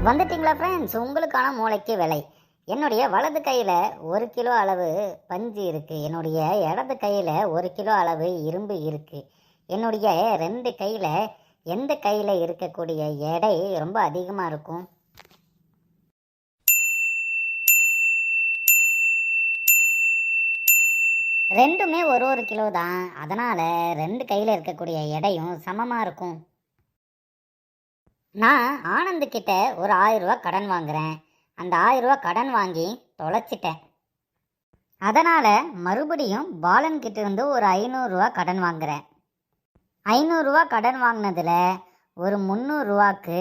வந்துட்டிங்களா friends? உங்களுக்கான மூளைக்கு விலை. என்னுடைய வலது கையில் 1 கிலோ அளவு பஞ்சு இருக்குது. என்னுடைய இடது கையில் 1 கிலோ அளவு இரும்பு இருக்குது. என்னுடைய 2 கையில் எந்த கையில் இருக்கக்கூடிய எடை ரொம்ப அதிகமாக இருக்கும்? ரெண்டுமே ஒரு கிலோ தான். அதனால் 2 கையில் இருக்கக்கூடிய எடையும் சமமாக இருக்கும். நான் ஆனந்துக்கிட்ட ஒரு 1000 ரூபா கடன் வாங்குகிறேன். அந்த 1000 ரூபா கடன் வாங்கி தொலைச்சிட்டேன். அதனால் மறுபடியும் பாலன்கிட்ட இருந்து ஒரு 500 ரூபா கடன் வாங்குகிறேன். 500 ரூபா கடன் வாங்கினதில் ஒரு 300 ரூபாக்கு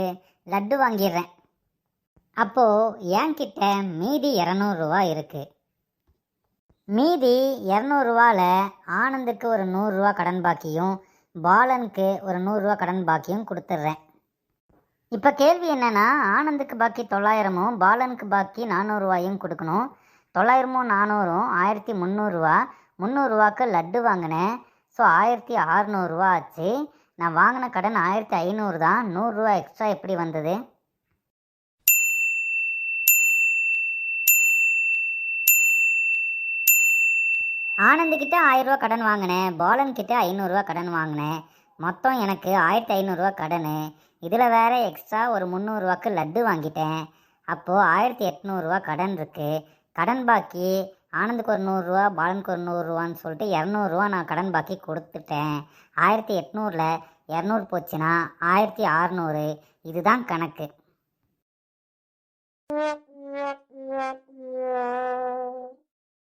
லட்டு வாங்கிடுறேன். அப்போது என்கிட்ட மீதி 200 ரூபா இருக்குது. மீதி 200 ரூபாவில் ஆனந்துக்கு ஒரு 100 ரூபா கடன் பாக்கியும் பாலனுக்கு ஒரு 100 ரூபா கடன் பாக்கியும் கொடுத்துட்றேன். இப்போ கேள்வி என்னென்னா, ஆனந்துக்கு பாக்கி 900ம் பாலனுக்கு பாக்கி 400 ரூபாயும் கொடுக்கணும். 900ம் 400ம் 1300 ரூபா. 300 ரூபாக்கு லட்டு வாங்கினேன். ஸோ 1600 ரூபா ஆச்சு. நான் வாங்கின கடன் 1500 தான். 100 ரூபா எக்ஸ்ட்ரா எப்படி வந்தது? ஆனந்துக்கிட்ட 1000 ரூபா கடன் வாங்கினேன். பாலன்கிட்ட 500 ரூபா கடன் வாங்கினேன். மொத்தம் எனக்கு 1500 ரூபா கடன். இதில் வேறு எக்ஸ்ட்ரா ஒரு 300 ரூபாக்கு லட்டு வாங்கிட்டேன். அப்போது 1800 ரூபா கடன் இருக்குது. கடன் பாக்கி ஆனந்துக்கு ஒரு 100 ரூபா, பாலனுக்கு ஒரு 100 ரூபான்னு சொல்லிட்டு 200 ரூபா நான் கடன் பாக்கி கொடுத்துட்டேன். 1800ல் 200 போச்சுன்னா 1600. இதுதான் கணக்கு.